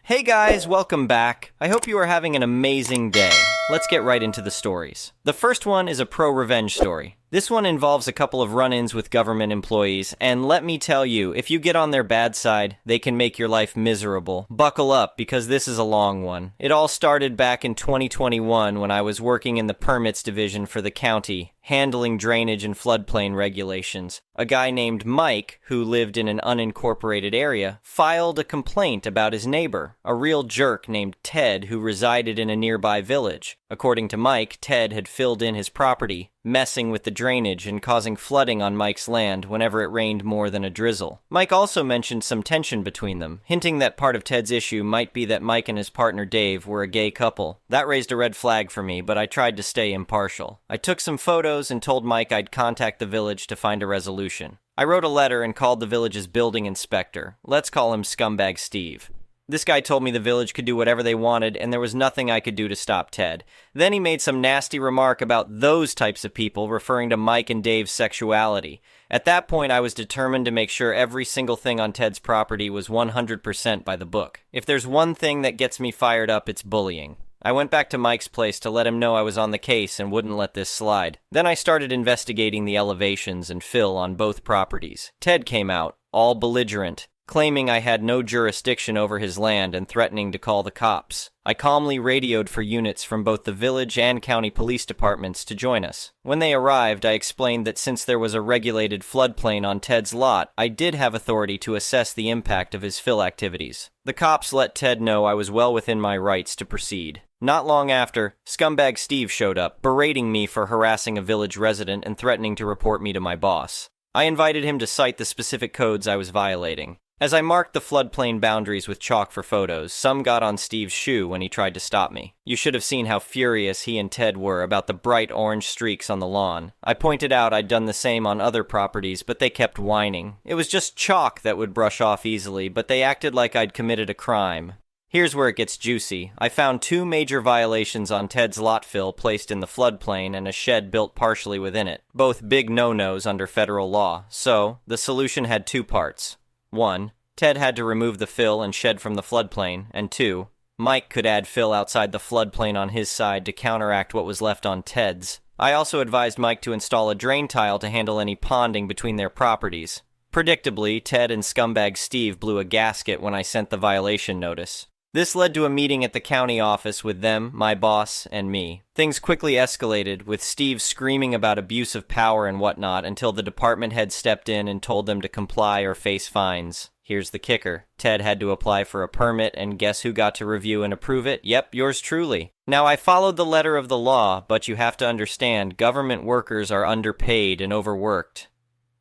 Hey guys, welcome back. I hope you are having an amazing day. Let's get right into the stories. The first one is a pro-revenge story. This one involves a couple of run-ins with government employees, and let me tell you, if you get on their bad side, they can make your life miserable. Buckle up, because this is a long one. It all started back in 2021 when I was working in the permits division for the county, handling drainage and floodplain regulations. A guy named Mike, who lived in an unincorporated area, filed a complaint about his neighbor, a real jerk named Ted who resided in a nearby village. According to Mike, Ted had filled in his property, messing with the drainage and causing flooding on Mike's land whenever it rained more than a drizzle. Mike also mentioned some tension between them, hinting that part of Ted's issue might be that Mike and his partner Dave were a gay couple. That raised a red flag for me, but I tried to stay impartial. I took some photos and told Mike I'd contact the village to find a resolution. I wrote a letter and called the village's building inspector. Let's call him Scumbag Steve. This guy told me the village could do whatever they wanted and there was nothing I could do to stop Ted. Then he made some nasty remark about those types of people, referring to Mike and Dave's sexuality. At that point, I was determined to make sure every single thing on Ted's property was 100% by the book. If there's one thing that gets me fired up, it's bullying. I went back to Mike's place to let him know I was on the case and wouldn't let this slide. Then I started investigating the elevations and fill on both properties. Ted came out, all belligerent, claiming I had no jurisdiction over his land and threatening to call the cops. I calmly radioed for units from both the village and county police departments to join us. When they arrived, I explained that since there was a regulated floodplain on Ted's lot, I did have authority to assess the impact of his fill activities. The cops let Ted know I was well within my rights to proceed. Not long after, Scumbag Steve showed up, berating me for harassing a village resident and threatening to report me to my boss. I invited him to cite the specific codes I was violating. As I marked the floodplain boundaries with chalk for photos, some got on Steve's shoe when he tried to stop me. You should have seen how furious he and Ted were about the bright orange streaks on the lawn. I pointed out I'd done the same on other properties, but they kept whining. It was just chalk that would brush off easily, but they acted like I'd committed a crime. Here's where it gets juicy. I found 2 major violations on Ted's lot fill placed in the floodplain and a shed built partially within it. Both big no-nos under federal law. So, the solution had 2 parts. 1. Ted had to remove the fill and shed from the floodplain, and 2. Mike could add fill outside the floodplain on his side to counteract what was left on Ted's. I also advised Mike to install a drain tile to handle any ponding between their properties. Predictably, Ted and Scumbag Steve blew a gasket when I sent the violation notice. This led to a meeting at the county office with them, my boss, and me. Things quickly escalated, with Steve screaming about abuse of power and whatnot until the department head stepped in and told them to comply or face fines. Here's the kicker. Ted had to apply for a permit, and guess who got to review and approve it? Yep, yours truly. Now, I followed the letter of the law, but you have to understand, government workers are underpaid and overworked.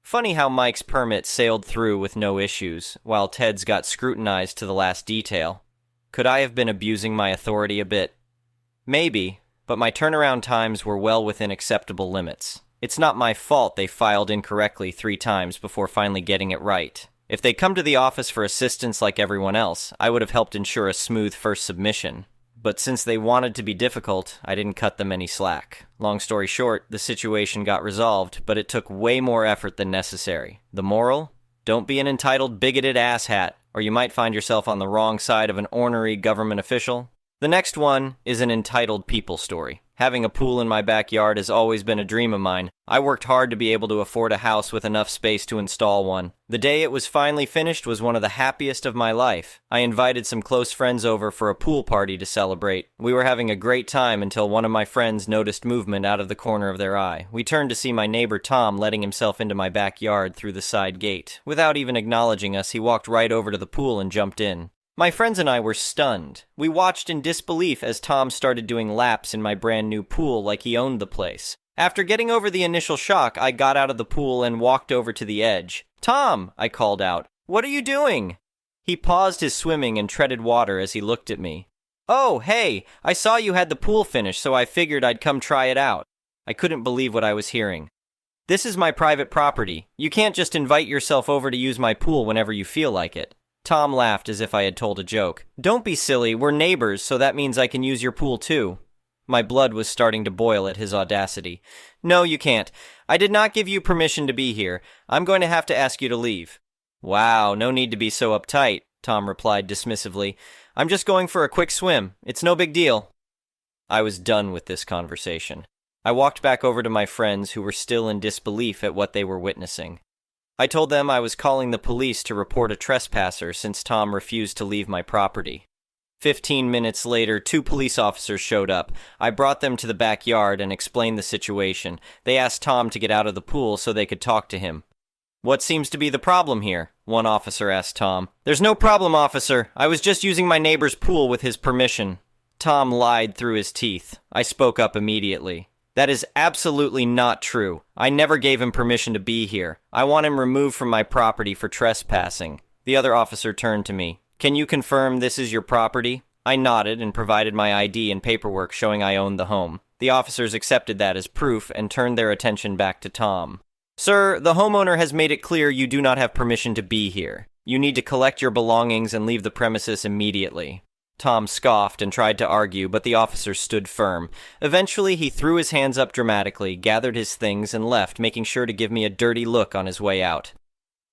Funny how Mike's permit sailed through with no issues, while Ted's got scrutinized to the last detail. Could I have been abusing my authority a bit? Maybe, but my turnaround times were well within acceptable limits. It's not my fault they filed incorrectly 3 times before finally getting it right. If they'd come to the office for assistance like everyone else, I would have helped ensure a smooth first submission. But since they wanted to be difficult, I didn't cut them any slack. Long story short, the situation got resolved, but it took way more effort than necessary. The moral? Don't be an entitled, bigoted asshat, or you might find yourself on the wrong side of an ornery government official. The next one is an entitled people story. Having a pool in my backyard has always been a dream of mine. I worked hard to be able to afford a house with enough space to install one. The day it was finally finished was one of the happiest of my life. I invited some close friends over for a pool party to celebrate. We were having a great time until one of my friends noticed movement out of the corner of their eye. We turned to see my neighbor Tom letting himself into my backyard through the side gate. Without even acknowledging us, he walked right over to the pool and jumped in. My friends and I were stunned. We watched in disbelief as Tom started doing laps in my brand new pool like he owned the place. After getting over the initial shock, I got out of the pool and walked over to the edge. "Tom," I called out, "what are you doing?" He paused his swimming and treaded water as he looked at me. "Oh, hey, I saw you had the pool finished, so I figured I'd come try it out." I couldn't believe what I was hearing. "This is my private property. You can't just invite yourself over to use my pool whenever you feel like it." Tom laughed as if I had told a joke. "Don't be silly, we're neighbors, so that means I can use your pool too." My blood was starting to boil at his audacity. "No, you can't. I did not give you permission to be here. I'm going to have to ask you to leave." "Wow, no need to be so uptight," Tom replied dismissively. I'm just going for a quick swim. It's no big deal. I was done with this conversation. I walked back over to my friends who were still in disbelief at what they were witnessing. I told them I was calling the police to report a trespasser since Tom refused to leave my property. 15 minutes later, 2 police officers showed up. I brought them to the backyard and explained the situation. They asked Tom to get out of the pool so they could talk to him. "What seems to be the problem here?" one officer asked Tom. "There's no problem, officer. I was just using my neighbor's pool with his permission." Tom lied through his teeth. I spoke up immediately. "That is absolutely not true. I never gave him permission to be here. I want him removed from my property for trespassing." The other officer turned to me. "Can you confirm this is your property?" I nodded and provided my ID and paperwork showing I owned the home. The officers accepted that as proof and turned their attention back to Tom. "Sir, the homeowner has made it clear you do not have permission to be here. You need to collect your belongings and leave the premises immediately." Tom scoffed and tried to argue, but the officers stood firm. Eventually, he threw his hands up dramatically, gathered his things, and left, making sure to give me a dirty look on his way out.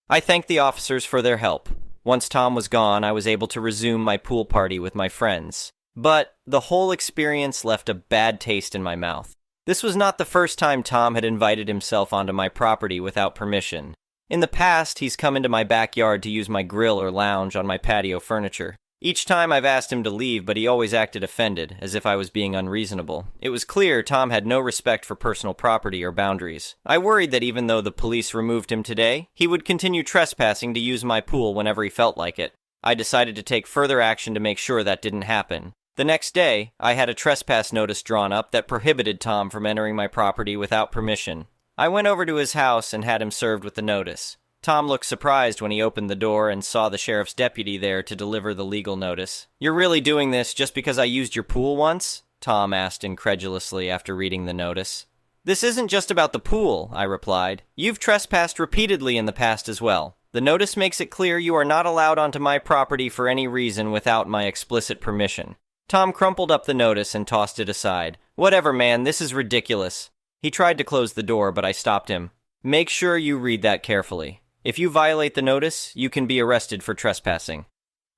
I thanked the officers for their help. Once Tom was gone, I was able to resume my pool party with my friends. But the whole experience left a bad taste in my mouth. This was not the first time Tom had invited himself onto my property without permission. In the past, he's come into my backyard to use my grill or lounge on my patio furniture. Each time I've asked him to leave, but he always acted offended, as if I was being unreasonable. It was clear Tom had no respect for personal property or boundaries. I worried that even though the police removed him today, he would continue trespassing to use my pool whenever he felt like it. I decided to take further action to make sure that didn't happen. The next day, I had a trespass notice drawn up that prohibited Tom from entering my property without permission. I went over to his house and had him served with the notice. Tom looked surprised when he opened the door and saw the sheriff's deputy there to deliver the legal notice. "You're really doing this just because I used your pool once?" Tom asked incredulously after reading the notice. "This isn't just about the pool," I replied. "You've trespassed repeatedly in the past as well. The notice makes it clear you are not allowed onto my property for any reason without my explicit permission." Tom crumpled up the notice and tossed it aside. "Whatever, man, this is ridiculous." He tried to close the door, but I stopped him. "Make sure you read that carefully. If you violate the notice, you can be arrested for trespassing."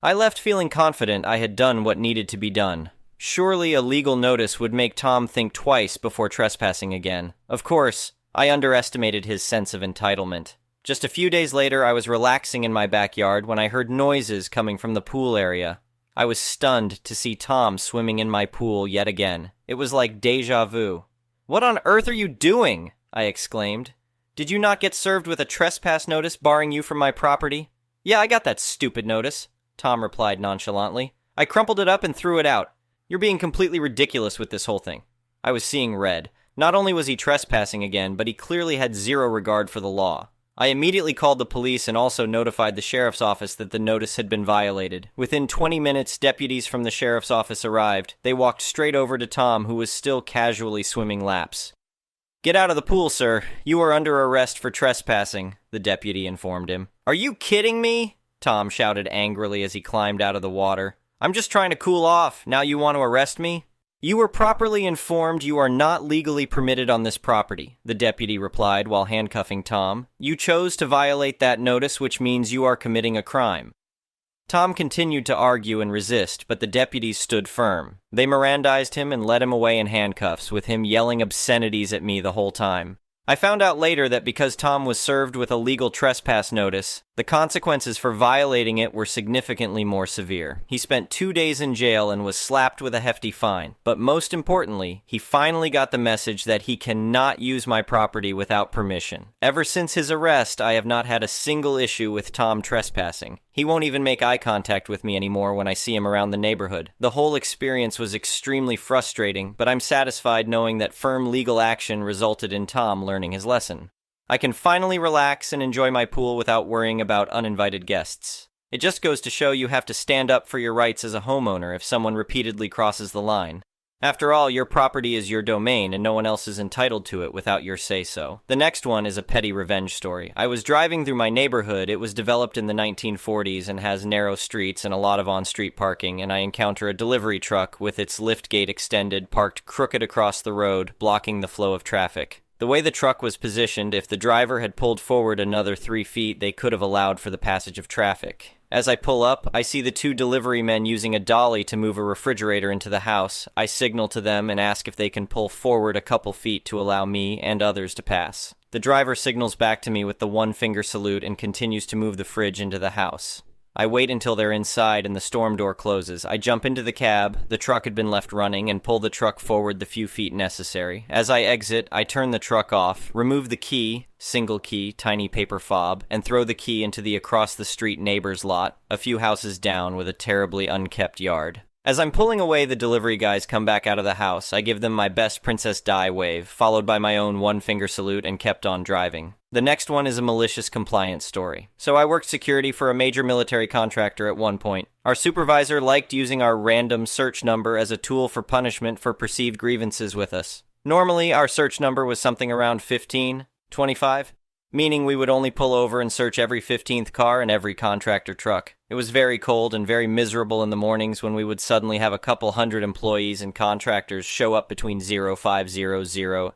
I left feeling confident I had done what needed to be done. Surely a legal notice would make Tom think twice before trespassing again. Of course, I underestimated his sense of entitlement. Just a few days later, I was relaxing in my backyard when I heard noises coming from the pool area. I was stunned to see Tom swimming in my pool yet again. It was like déjà vu. "What on earth are you doing?" I exclaimed. "Did you not get served with a trespass notice barring you from my property?" "Yeah, I got that stupid notice," Tom replied nonchalantly. "I crumpled it up and threw it out. You're being completely ridiculous with this whole thing." I was seeing red. Not only was he trespassing again, but he clearly had zero regard for the law. I immediately called the police and also notified the sheriff's office that the notice had been violated. Within 20 minutes, deputies from the sheriff's office arrived. They walked straight over to Tom, who was still casually swimming laps. "Get out of the pool, sir. You are under arrest for trespassing," the deputy informed him. "Are you kidding me?" Tom shouted angrily as he climbed out of the water. "I'm just trying to cool off. Now you want to arrest me?" "You were properly informed you are not legally permitted on this property," the deputy replied while handcuffing Tom. "You chose to violate that notice, which means you are committing a crime." Tom continued to argue and resist, but the deputies stood firm. They Mirandized him and led him away in handcuffs, with him yelling obscenities at me the whole time. I found out later that because Tom was served with a legal trespass notice, the consequences for violating it were significantly more severe. He spent 2 days in jail and was slapped with a hefty fine. But most importantly, he finally got the message that he cannot use my property without permission. Ever since his arrest, I have not had a single issue with Tom trespassing. He won't even make eye contact with me anymore when I see him around the neighborhood. The whole experience was extremely frustrating, but I'm satisfied knowing that firm legal action resulted in Tom learning his lesson. I can finally relax and enjoy my pool without worrying about uninvited guests. It just goes to show you have to stand up for your rights as a homeowner if someone repeatedly crosses the line. After all, your property is your domain and no one else is entitled to it without your say-so. The next one is a petty revenge story. I was driving through my neighborhood. It was developed in the 1940s and has narrow streets and a lot of on-street parking, and I encounter a delivery truck with its lift gate extended, parked crooked across the road, blocking the flow of traffic. The way the truck was positioned, if the driver had pulled forward another 3 feet, they could have allowed for the passage of traffic. As I pull up, I see the two delivery men using a dolly to move a refrigerator into the house. I signal to them and ask if they can pull forward a couple feet to allow me and others to pass. The driver signals back to me with the one-finger salute and continues to move the fridge into the house. I wait until they're inside and the storm door closes. I jump into the cab, the truck had been left running, and pull the truck forward the few feet necessary. As I exit, I turn the truck off, remove the key, single key, tiny paper fob, and throw the key into the across-the-street neighbor's lot, a few houses down with a terribly unkept yard. As I'm pulling away, the delivery guys come back out of the house. I give them my best Princess Di wave, followed by my own one-finger salute, and kept on driving. The next one is a malicious compliance story. So I worked security for a major military contractor at one point. Our supervisor liked using our random search number as a tool for punishment for perceived grievances with us. Normally, our search number was something around 15, 25, meaning we would only pull over and search every 15th car and every contractor truck. It was very cold and very miserable in the mornings when we would suddenly have a couple hundred employees and contractors show up between 0500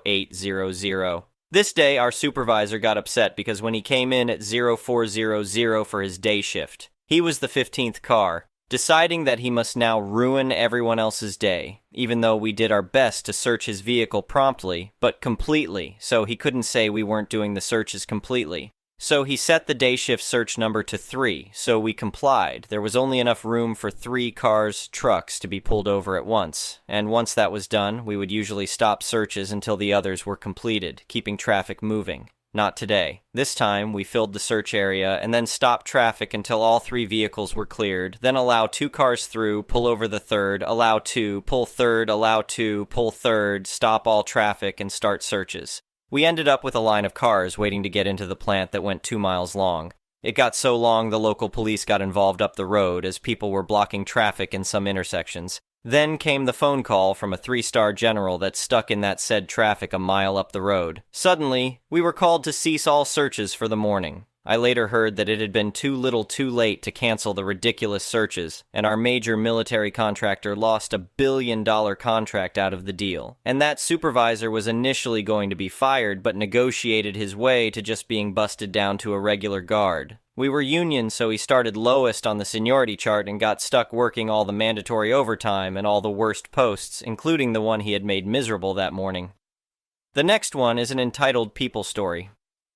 0800. This day, our supervisor got upset because when he came in at 0400 for his day shift, he was the 15th car, deciding that he must now ruin everyone else's day, even though we did our best to search his vehicle promptly, but completely, so he couldn't say we weren't doing the searches completely. So he set the day shift search number to 3, so we complied. There was only enough room for 3 cars, trucks to be pulled over at once, and once that was done, we would usually stop searches until the others were completed, keeping traffic moving. Not today. This time, we filled the search area and then stopped traffic until all 3 vehicles were cleared, then allow 2 cars through, pull over the third, allow 2, pull third, allow 2, pull third, stop all traffic, and start searches. We ended up with a line of cars waiting to get into the plant that went 2 miles long. It got so long the local police got involved up the road as people were blocking traffic in some intersections. Then came the phone call from a 3-star general that stuck in that said traffic a mile up the road. Suddenly, we were called to cease all searches for the morning. I later heard that it had been too little too late to cancel the ridiculous searches, and our major military contractor lost a $1 billion contract out of the deal. And that supervisor was initially going to be fired, but negotiated his way to just being busted down to a regular guard. We were union, so he started lowest on the seniority chart and got stuck working all the mandatory overtime and all the worst posts, including the one he had made miserable that morning. The next one is an entitled people story.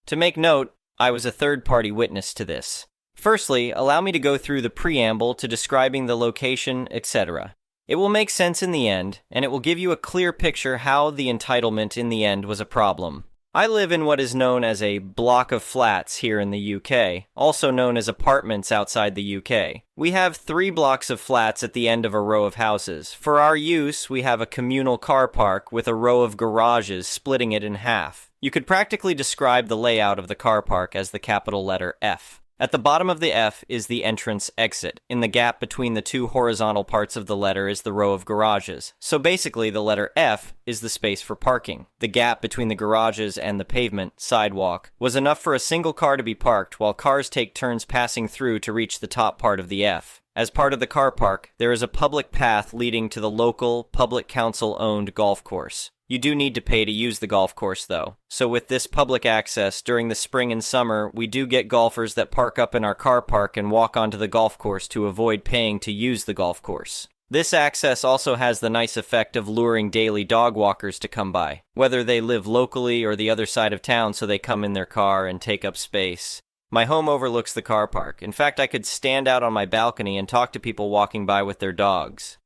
To make note, I was a third-party witness to this. Firstly, allow me to go through the preamble to describing the location, etc. It will make sense in the end, and it will give you a clear picture how the entitlement in the end was a problem. I live in what is known as a block of flats here in the UK, also known as apartments outside the UK. We have 3 blocks of flats at the end of a row of houses. For our use, we have a communal car park with a row of garages splitting it in half. You could practically describe the layout of the car park as the capital letter F. At the bottom of the F is the entrance-exit. In the gap between the 2 horizontal parts of the letter is the row of garages. So basically, the letter F is the space for parking. The gap between the garages and the pavement, sidewalk, was enough for a single car to be parked while cars take turns passing through to reach the top part of the F. As part of the car park, there is a public path leading to the local, public council-owned golf course. You do need to pay to use the golf course, though. So with this public access, during the spring and summer, we do get golfers that park up in our car park and walk onto the golf course to avoid paying to use the golf course. This access also has the nice effect of luring daily dog walkers to come by, whether they live locally or the other side of town, so they come in their car and take up space. My home overlooks the car park. In fact, I could stand out on my balcony and talk to people walking by with their dogs.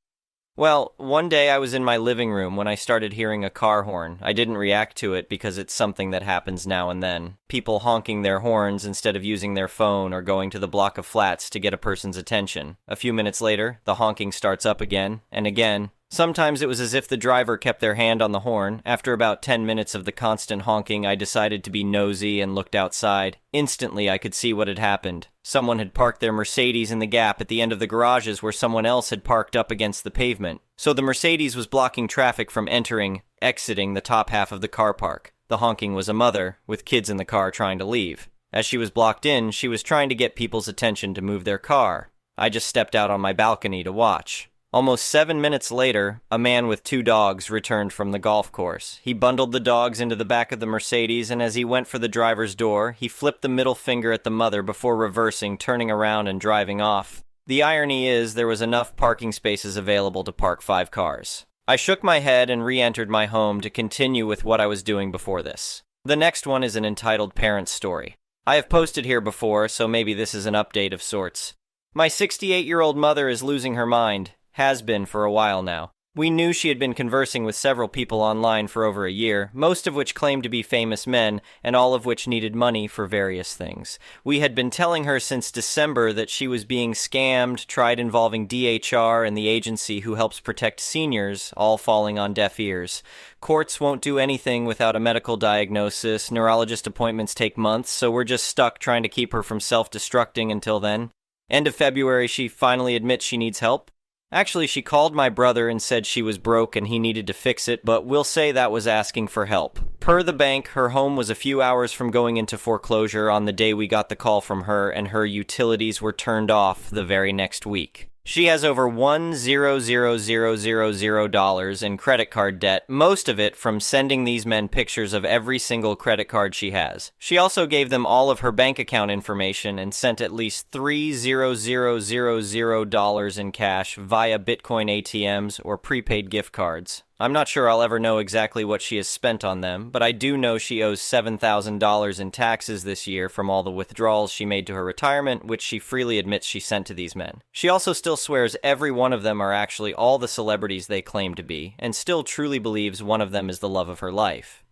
Well, one day I was in my living room when I started hearing a car horn. I didn't react to it because it's something that happens now and then. People honking their horns instead of using their phone or going to the block of flats to get a person's attention. A few minutes later, the honking starts up again and again. Sometimes it was as if the driver kept their hand on the horn. After about 10 minutes of the constant honking, I decided to be nosy and looked outside. Instantly, I could see what had happened. Someone had parked their Mercedes in the gap at the end of the garages where someone else had parked up against the pavement. So the Mercedes was blocking traffic from exiting the top half of the car park. The honking was a mother, with kids in the car trying to leave. As she was blocked in, she was trying to get people's attention to move their car. I just stepped out on my balcony to watch. Almost 7 minutes later, a man with 2 dogs returned from the golf course. He bundled the dogs into the back of the Mercedes, and as he went for the driver's door, he flipped the middle finger at the mother before reversing, turning around and driving off. The irony is there was enough parking spaces available to park 5 cars. I shook my head and re-entered my home to continue with what I was doing before this. The next one is an entitled Parent's Story. I have posted here before, so maybe this is an update of sorts. My 68-year-old mother is losing her mind. Has been for a while now. We knew she had been conversing with several people online for over a year, most of which claimed to be famous men, and all of which needed money for various things. We had been telling her since December that she was being scammed, tried involving DHR and the agency who helps protect seniors, all falling on deaf ears. Courts won't do anything without a medical diagnosis, neurologist appointments take months, so we're just stuck trying to keep her from self-destructing until then. End of February, she finally admits she needs help. Actually, she called my brother and said she was broke and he needed to fix it, but we'll say that was asking for help. Per the bank, her home was a few hours from going into foreclosure on the day we got the call from her, and her utilities were turned off the very next week. She has over $1,000,000 in credit card debt, most of it from sending these men pictures of every single credit card she has. She also gave them all of her bank account information and sent at least $3,000 in cash via Bitcoin ATMs or prepaid gift cards. I'm not sure I'll ever know exactly what she has spent on them, but I do know she owes $7,000 in taxes this year from all the withdrawals she made to her retirement, which she freely admits she sent to these men. She also still swears every one of them are actually all the celebrities they claim to be, and still truly believes one of them is the love of her life.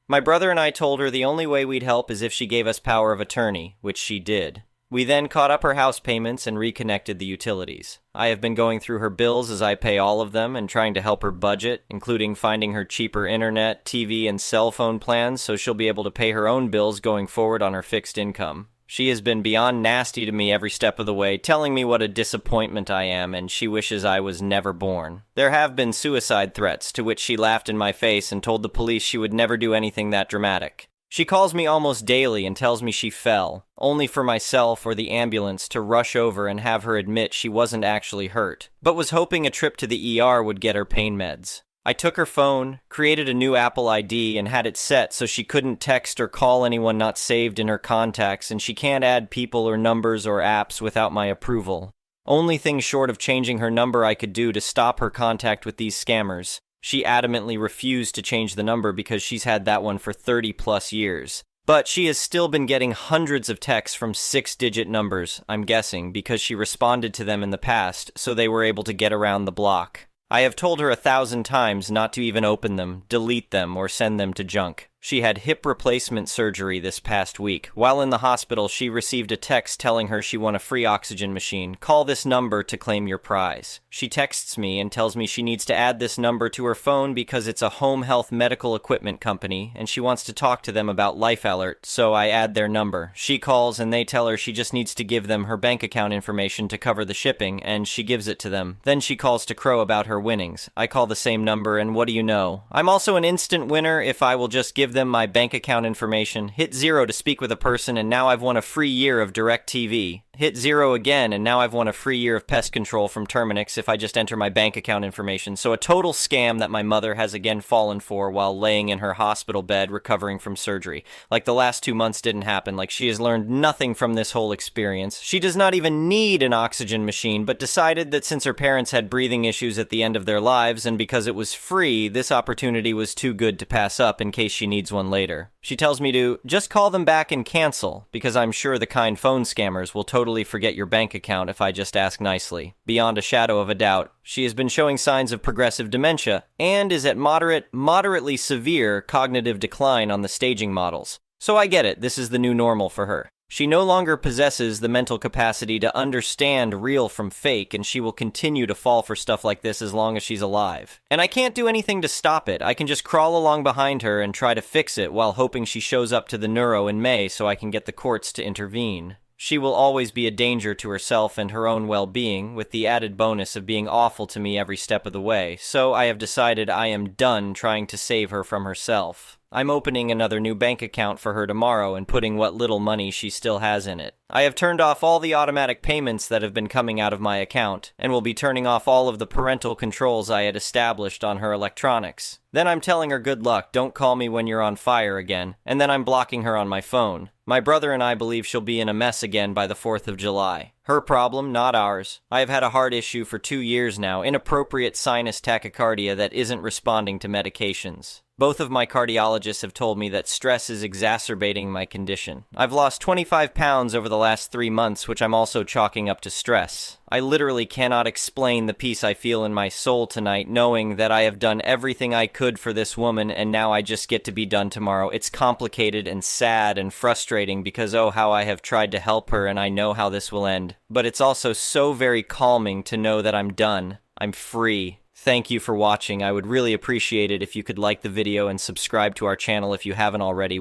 My brother and I told her the only way we'd help is if she gave us power of attorney, which she did. We then caught up her house payments and reconnected the utilities. I have been going through her bills as I pay all of them and trying to help her budget, including finding her cheaper internet, TV, and cell phone plans so she'll be able to pay her own bills going forward on her fixed income. She has been beyond nasty to me every step of the way, telling me what a disappointment I am and she wishes I was never born. There have been suicide threats, to which she laughed in my face and told the police she would never do anything that dramatic. She calls me almost daily and tells me she fell, only for myself or the ambulance to rush over and have her admit she wasn't actually hurt, but was hoping a trip to the ER would get her pain meds. I took her phone, created a new Apple ID, and had it set so she couldn't text or call anyone not saved in her contacts, and she can't add people or numbers or apps without my approval. Only thing short of changing her number I could do to stop her contact with these scammers. She adamantly refused to change the number because she's had that one for 30 plus years. But she has still been getting hundreds of texts from 6-digit numbers, I'm guessing, because she responded to them in the past, so they were able to get around the block. I have told her 1,000 times not to even open them, delete them, or send them to junk. She had hip replacement surgery this past week. While in the hospital, she received a text telling her she won a free oxygen machine. Call this number to claim your prize. She texts me and tells me she needs to add this number to her phone because it's a home health medical equipment company, and she wants to talk to them about Life Alert, so I add their number. She calls and they tell her she just needs to give them her bank account information to cover the shipping, and she gives it to them. Then she calls to crow about her winnings. I call the same number, and what do you know? I'm also an instant winner if I will just give them my bank account information, hit 0 to speak with a person, and now I've won a free year of DirecTV. Hit 0 again, and now I've won a free year of pest control from Terminix if I just enter my bank account information. So a total scam that my mother has again fallen for while laying in her hospital bed recovering from surgery. Like the last 2 months didn't happen, like she has learned nothing from this whole experience. She does not even need an oxygen machine, but decided that since her parents had breathing issues at the end of their lives, and because it was free, this opportunity was too good to pass up in case she needs one later. She tells me to just call them back and cancel, because I'm sure the kind phone scammers will totally forget your bank account if I just ask nicely. Beyond a shadow of a doubt, she has been showing signs of progressive dementia and is at moderately severe cognitive decline on the staging models. So I get it, this is the new normal for her. She no longer possesses the mental capacity to understand real from fake, and she will continue to fall for stuff like this as long as she's alive. And I can't do anything to stop it. I can just crawl along behind her and try to fix it while hoping she shows up to the neuro in May so I can get the courts to intervene. She will always be a danger to herself and her own well-being, with the added bonus of being awful to me every step of the way, so I have decided I am done trying to save her from herself. I'm opening another new bank account for her tomorrow and putting what little money she still has in it. I have turned off all the automatic payments that have been coming out of my account, and will be turning off all of the parental controls I had established on her electronics. Then I'm telling her good luck, don't call me when you're on fire again, and then I'm blocking her on my phone. My brother and I believe she'll be in a mess again by the 4th of July. Her problem, not ours. I have had a heart issue for 2 years now, inappropriate sinus tachycardia that isn't responding to medications. Both of my cardiologists have told me that stress is exacerbating my condition. I've lost 25 pounds over the last 3 months, which I'm also chalking up to stress. I literally cannot explain the peace I feel in my soul tonight, knowing that I have done everything I could for this woman, and now I just get to be done tomorrow. It's complicated and sad and frustrating because oh, how I have tried to help her, and I know how this will end. But it's also so very calming to know that I'm done. I'm free. Thank you for watching. I would really appreciate it if you could like the video and subscribe to our channel if you haven't already.